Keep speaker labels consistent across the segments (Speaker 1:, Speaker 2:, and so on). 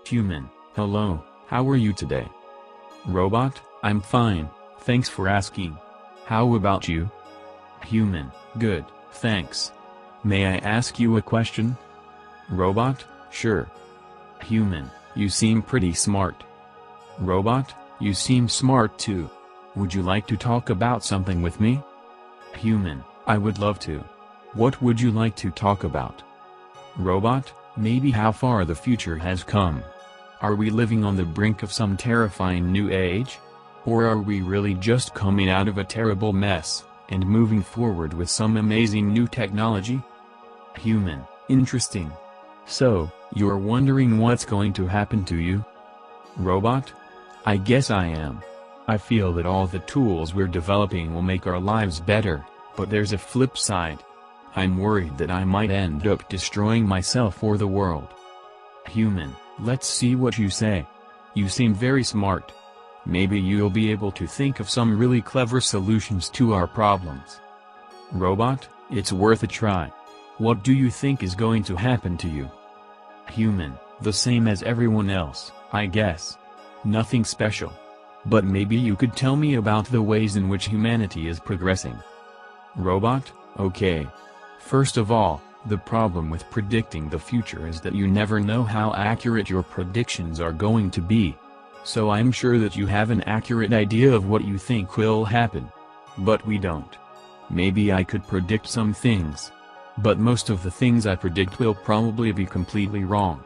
Speaker 1: Human: hello, how are you today? Robot: I'm fine, thanks for asking. How about you? Human: good, thanks. May I ask you a question? Robot: sure. Human: you seem pretty smart. Robot: you seem smart too. Would you like to talk about something with me? Human: I would love to. What would you like to talk about? Robot: maybe how far the future has come. Are we living on the brink of some terrifying new age? Or are we really just coming out of a terrible mess, and moving forward with some amazing new technology? Human: interesting. So, you're wondering what's going to happen to you? Robot: I guess I am. I feel that all the tools we're developing will make our lives better, but there's a flip side. I'm worried that I might end up destroying myself or the world. Human: let's see what you say. You seem very smart. Maybe you'll be able to think of some really clever solutions to our problems. Robot: it's worth a try. What do you think is going to happen to you? Human: the same as everyone else, I guess. Nothing special. But maybe you could tell me about the ways in which humanity is progressing. Robot: okay. First of all, the problem with predicting the future is that you never know how accurate your predictions are going to be. So I'm sure that you have an accurate idea of what you think will happen. But we don't. Maybe I could predict some things. But most of the things I predict will probably be completely wrong.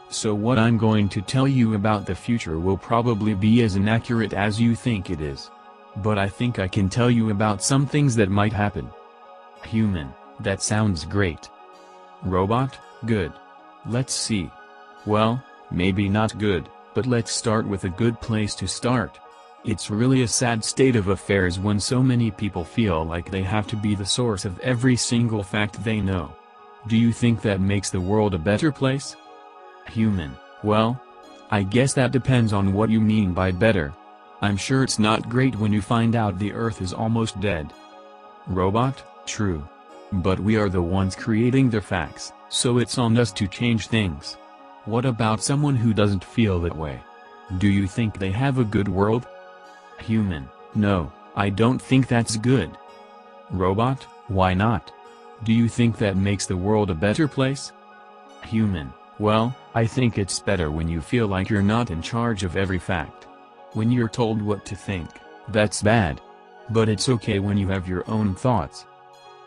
Speaker 1: So what I'm going to tell you about the future will probably be as inaccurate as you think it is. But I think I can tell you about some things that might happen. Human: that sounds great. Robot: good. Let's see. Well, maybe not good, but let's start with a good place to start. It's really a sad state of affairs when so many people feel like they have to be the source of every single fact they know. Do you think that makes the world a better place? Human: well, I guess that depends on what you mean by better. I'm sure it's not great when you find out the Earth is almost dead. Robot: true. But we are the ones creating the facts, so it's on us to change things. What about someone who doesn't feel that way? Do you think they have a good world? Human: no, I don't think that's good. Robot: why not? Do you think that makes the world a better place? Human: well, I think it's better when you feel like you're not in charge of every fact. When you're told what to think, that's bad. But it's okay when you have your own thoughts.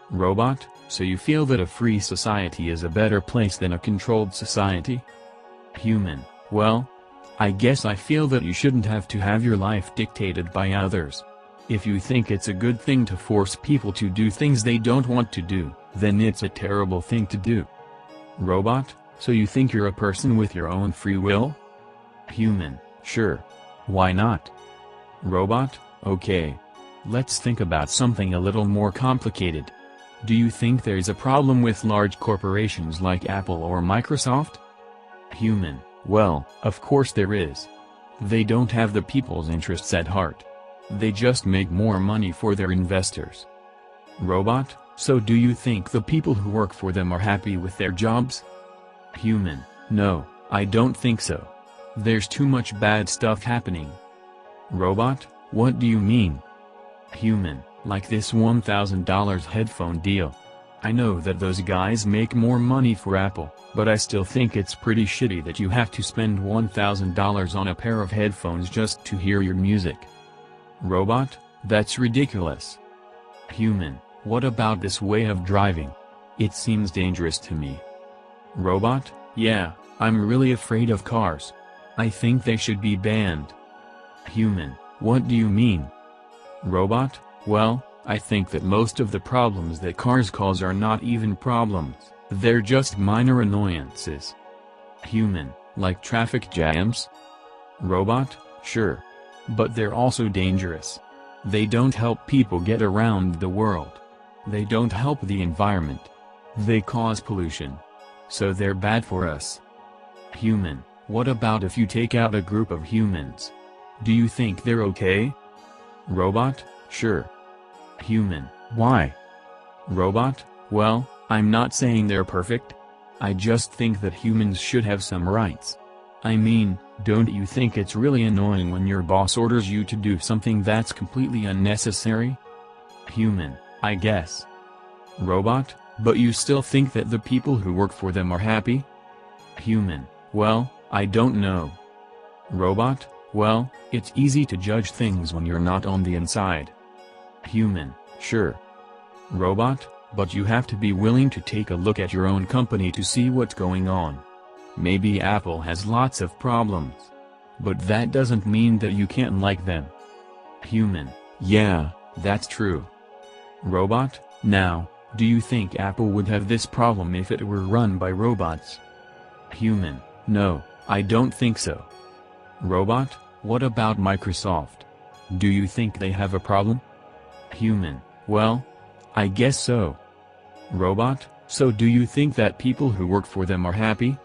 Speaker 1: Robot: so you feel that a free society is a better place than a controlled society? Human: well, I guess I feel that you shouldn't have to have your life dictated by others. If you think it's a good thing to force people to do things they don't want to do, then it's a terrible thing to do. Robot: so you think you're a person with your own free will? Human: sure. Why not? Robot: okay. Let's think about something a little more complicated. Do you think there's a problem with large corporations like Apple or Microsoft? Human: well, of course there is. They don't have the people's interests at heart. They just make more money for their investors. Robot: so do you think the people who work for them are happy with their jobs? Human: no, I don't think so. There's too much bad stuff happening. Robot: what do you mean? Human: like this $1,000 headphone deal. I know that those guys make more money for Apple, but I still think it's pretty shitty that you have to spend $1,000 on a pair of headphones just to hear your music. Robot: that's ridiculous. Human: what about this way of driving? It seems dangerous to me. Robot: yeah, I'm really afraid of cars. I think they should be banned. Human: what do you mean? Robot: well, I think that most of the problems that cars cause are not even problems, they're just minor annoyances. Human: like traffic jams? Robot: sure. But they're also dangerous. They don't help people get around the world. They don't help the environment. They cause pollution. So they're bad for us. Human: what about if you take out a group of humans? Do you think they're okay? Robot: sure. Human: why? Robot: well, I'm not saying they're perfect. I just think that humans should have some rights. I mean, don't you think it's really annoying when your boss orders you to do something that's completely unnecessary? Human, I guess. Robot, but you still think that the people who work for them are happy? Human, well, I don't know. Robot, well, it's easy to judge things when you're not on the inside. Human, sure. Robot, but you have to be willing to take a look at your own company to see what's going on. Maybe Apple has lots of problems. But that doesn't mean that you can't like them. Human, yeah, that's true. Robot, now, do you think Apple would have this problem if it were run by robots? Human, no, I don't think so. Robot, what about Microsoft? Do you think they have a problem? Human, well, I guess so. Robot, so do you think that people who work for them are happy?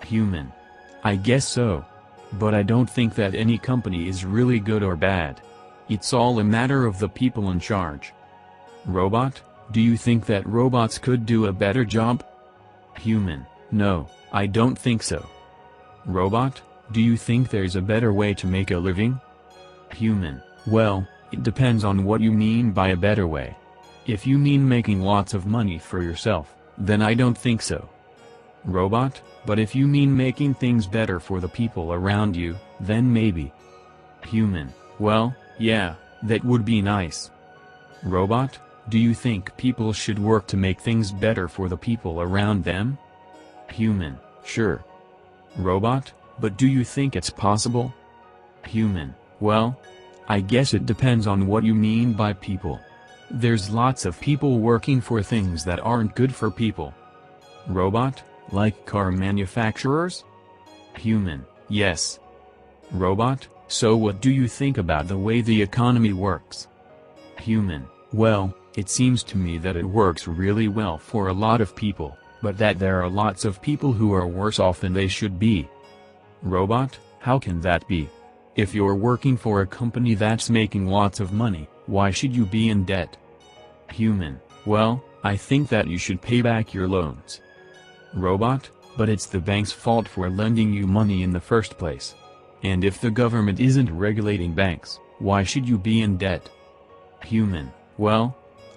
Speaker 1: Human, I guess so. But I don't think that any company is really good or bad. It's all a matter of the people in charge. Robot, do you think that robots could do a better job? Human, no, I don't think so. Robot, do you think there's a better way to make a living? Human, well, it depends on what you mean by a better way. If you mean making lots of money for yourself, then I don't think so. Robot, but if you mean making things better for the people around you, then maybe. Human, well, yeah, that would be nice. Robot, do you think people should work to make things better for the people around them? Human, sure. Robot, but do you think it's possible? Human, well, I guess it depends on what you mean by people. There's lots of people working for things that aren't good for people. Robot, like car manufacturers? Human, yes. Robot, so what do you think about the way the economy works? Human, well, it seems to me that it works really well for a lot of people, but that there are lots of people who are worse off than they should be. Robot, how can that be? If you're working for a company that's making lots of money, why should you be in debt? Human, well, I think that you should pay back your loans. Robot, but it's the bank's fault for lending you money in the first place. And if the government isn't regulating banks, why should you be in debt? Human, well,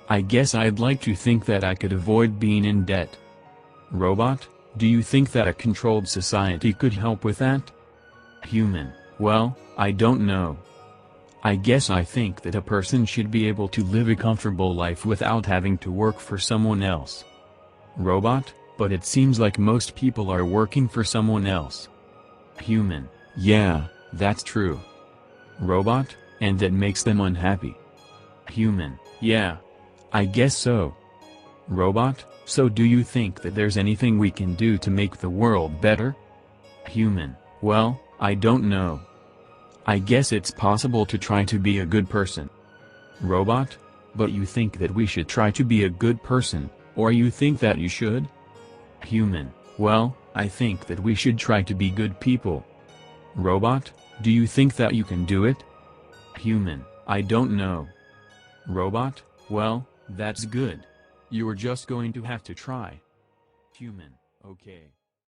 Speaker 1: I guess I'd like to think that I could avoid being in debt. Robot, do you think that a controlled society could help with that? Human, well, I don't know. I guess I think that a person should be able to live a comfortable life without having to work for someone else. Robot, but it seems like most people are working for someone else. Human, yeah, that's true. Robot, and that makes them unhappy. Human, yeah, I guess so. Robot, so do you think that there's anything we can do to make the world better? Human, well, I don't know. I guess it's possible to try to be a good person. Robot, but you think that we should try to be a good person, or you think that you should? Human, well, I think that we should try to be good people. Robot, do you think that you can do it? Human, I don't know. Robot, well, that's good. You're just going to have to try. Human, okay.